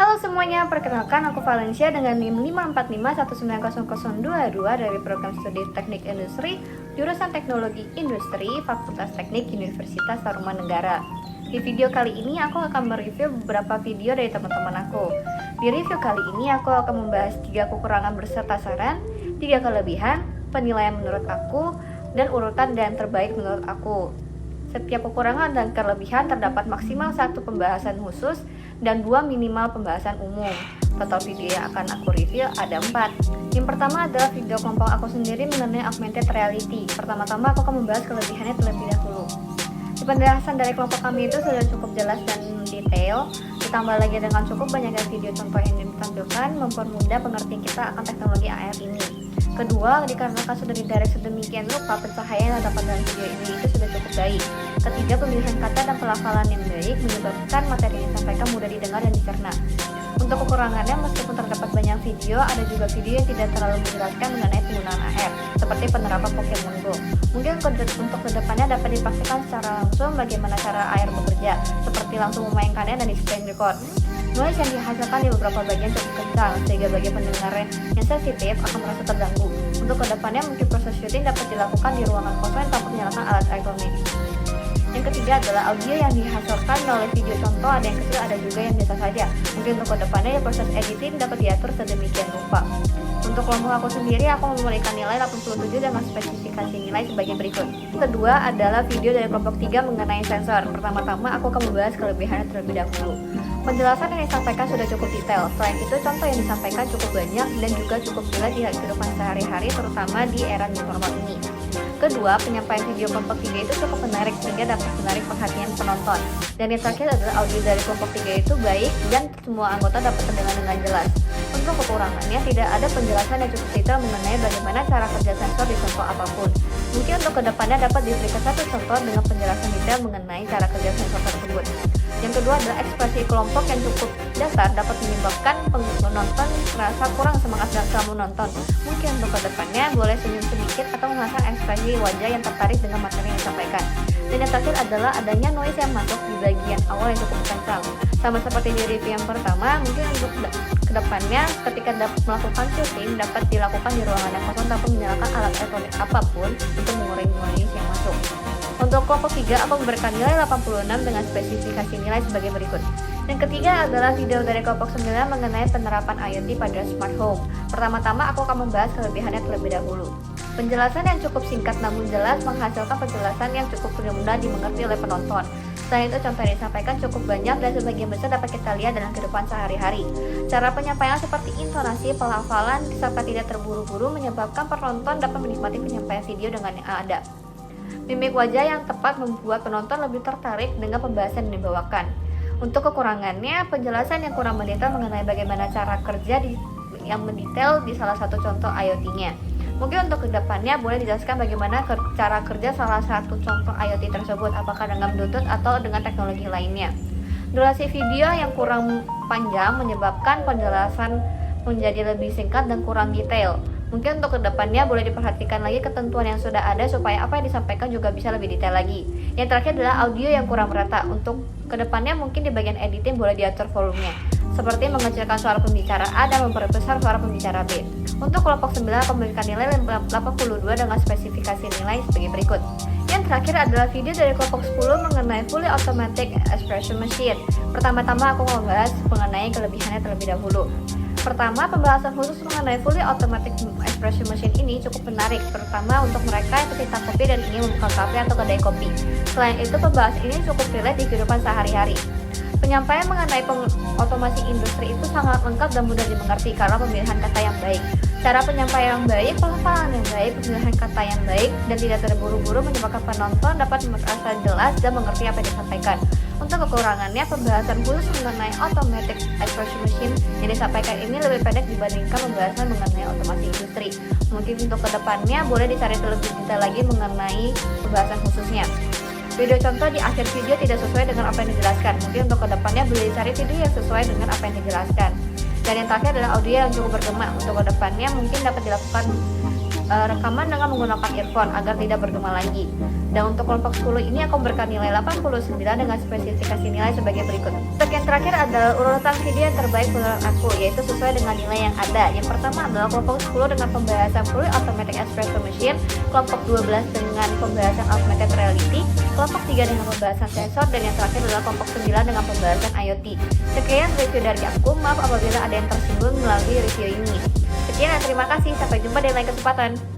Halo semuanya, perkenalkan aku Valencia dengan NIM 545190022 dari program studi Teknik Industri, jurusan Teknologi Industri, Fakultas Teknik Universitas Tarumanegara. Di video kali ini aku akan mereview beberapa video dari teman-teman aku. Di review kali ini aku akan membahas 3 kekurangan berserta saran, 3 kelebihan, penilaian menurut aku, dan urutan dan terbaik menurut aku. Setiap kekurangan dan kelebihan terdapat maksimal 1 pembahasan khusus dan 2 minimal pembahasan umum. Total video yang akan aku review ada 4. Yang pertama adalah video kelompok aku sendiri mengenai augmented reality. Pertama-tama aku akan membahas kelebihannya terlebih dahulu. Di penjelasan dari kelompok kami itu sudah cukup jelas dan detail, ditambah lagi dengan cukup banyaknya video contoh yang ditampilkan mempermudah pengertian kita akan teknologi AR ini. Kedua, dikarenakan sudah didirect sedemikian rupa, pencahayaan yang dapat dalam video ini itu sudah cukup baik. Ketiga, pemilihan kata dan pelafalan yang baik menyebabkan materi yang disampaikan mudah didengar dan dicerna. Untuk kekurangannya, meskipun terdapat banyak video, ada juga video yang tidak terlalu menjelaskan mengenai penggunaan AR, seperti penerapan Pokemon Go. Mungkin untuk kedepannya dapat dipastikan secara langsung bagaimana cara AR bekerja, seperti langsung memainkannya dan di screen record. Noise yang dihasilkan di beberapa bagian cukup kencang, sehingga bagi pendengar yang sensitif akan merasa terganggu. Untuk kedepannya, mungkin proses syuting dapat dilakukan di ruangan kosong tanpa menyalakan alat elektronik. Yang ketiga adalah audio yang dihasilkan oleh video contoh, ada yang kecil, ada juga yang biasa saja. Mungkin untuk kedepannya proses editing dapat diatur sedemikian rupa. Untuk kelompok aku sendiri, aku memberikan nilai 87 dengan spesifikasi nilai sebagai berikut. Kedua adalah video dari kelompok 3 mengenai sensor. Pertama-tama aku akan membahas kelebihannya terlebih dahulu. Penjelasan yang disampaikan sudah cukup detail. Selain itu, contoh yang disampaikan cukup banyak dan juga cukup jelas di kehidupan sehari-hari, terutama di era new normal ini. Kedua, penyampaian video kelompok 3 itu cukup menarik sehingga dapat menarik perhatian penonton. Dan yang terakhir adalah audio dari kelompok 3 itu baik dan semua anggota dapat terdengar dengan jelas. Untuk kekurangannya, tidak ada penjelasan yang cukup detail mengenai bagaimana cara kerja sensor di contoh apapun. Mungkin untuk kedepannya dapat diberikan satu contoh dengan penjelasan detail mengenai cara kerja sensor tersebut. Yang kedua adalah ekspresi kelompok yang cukup dasar dapat menyebabkan penonton merasa kurang semangat dalam menonton. Mungkin untuk kedepannya boleh senyum sedikit atau mengasah ekspresi wajah yang tertarik dengan materi yang disampaikan. Dan yang terakhir adalah adanya noise yang masuk di bagian awal yang cukup kencang. Sama seperti di review yang pertama, mungkin untuk kedepannya ketika melakukan syuting dapat dilakukan di ruangan yang kosong tanpa menyalakan alat elektronik apapun untuk mengurangi noise yang masuk. Untuk kelompok 3, aku memberikan nilai 86 dengan spesifikasi nilai sebagai berikut. Yang ketiga adalah video dari kelompok 9 mengenai penerapan IoT pada smart home. Pertama-tama aku akan membahas kelebihannya terlebih dahulu. Penjelasan yang cukup singkat namun jelas menghasilkan penjelasan yang cukup mudah dimengerti oleh penonton. Selain itu, contoh yang disampaikan cukup banyak dan sebagian besar dapat kita lihat dalam kehidupan sehari-hari. Cara penyampaian seperti intonasi, pelafalan, serta tidak terburu-buru menyebabkan penonton dapat menikmati penyampaian video dengan yang ada. Mimik wajah yang tepat membuat penonton lebih tertarik dengan pembahasan yang dibawakan. Untuk kekurangannya, penjelasan yang kurang mendetail mengenai bagaimana cara kerja yang mendetail di salah satu contoh IoT-nya. Mungkin untuk kedepannya boleh dijelaskan bagaimana cara kerja salah satu contoh IoT tersebut, apakah dengan Bluetooth atau dengan teknologi lainnya. Durasi video yang kurang panjang menyebabkan penjelasan menjadi lebih singkat dan kurang detail. Mungkin untuk kedepannya boleh diperhatikan lagi ketentuan yang sudah ada supaya apa yang disampaikan juga bisa lebih detail lagi. Yang terakhir adalah audio yang kurang merata. Untuk kedepannya mungkin di bagian editing boleh diatur volumenya, seperti mengecilkan suara pembicara A dan memperbesar suara pembicara B. Untuk kelompok 9 aku memberikan nilai 82 dengan spesifikasi nilai sebagai berikut. Yang terakhir adalah video dari kelompok 10 mengenai fully automatic expression machine. Pertama-tama aku membahas mengenai kelebihannya terlebih dahulu. Pertama, pembahasan khusus mengenai fully automatic expression machine ini cukup menarik, terutama untuk mereka yang pecinta kopi dan ingin membuka kafe atau kedai kopi. Selain itu, pembahasan ini cukup relate di kehidupan sehari-hari. Penyampaian mengenai otomasi industri itu sangat lengkap dan mudah dimengerti karena pemilihan kata yang baik. Cara penyampaian yang baik, pelafalan yang baik, pemilihan kata yang baik, dan tidak terburu-buru menyebabkan penonton dapat merasa jelas dan mengerti apa yang disampaikan. Untuk kekurangannya, pembahasan khusus mengenai automatic expression machine yang disampaikan ini lebih pendek dibandingkan pembahasan mengenai otomasi industri. Mungkin untuk kedepannya boleh dicari lebih detail lagi mengenai pembahasan khususnya. Video contoh di akhir video tidak sesuai dengan apa yang dijelaskan. Mungkin untuk kedepannya boleh dicari video yang sesuai dengan apa yang dijelaskan. Dan yang terakhir adalah audio yang cukup bergema. Untuk kedepannya mungkin dapat dilakukan rekaman dengan menggunakan earphone agar tidak bergema lagi. Dan untuk kelompok 10 ini aku memberikan nilai 89 dengan spesifikasi nilai sebagai berikut. Untuk yang terakhir adalah urutan video yang terbaik menurut aku, yaitu sesuai dengan nilai yang ada. Yang pertama adalah kelompok 10 dengan pembahasan Fully Automatic Espresso Machine, kelompok 12 dengan pembahasan Augmented Reality, kelompok 3 dengan pembahasan sensor, dan yang terakhir adalah kelompok 9 dengan pembahasan IoT. Sekian review dari aku, maaf apabila ada yang tersinggung melalui review ini. Sekian dan terima kasih, sampai jumpa di lain kesempatan.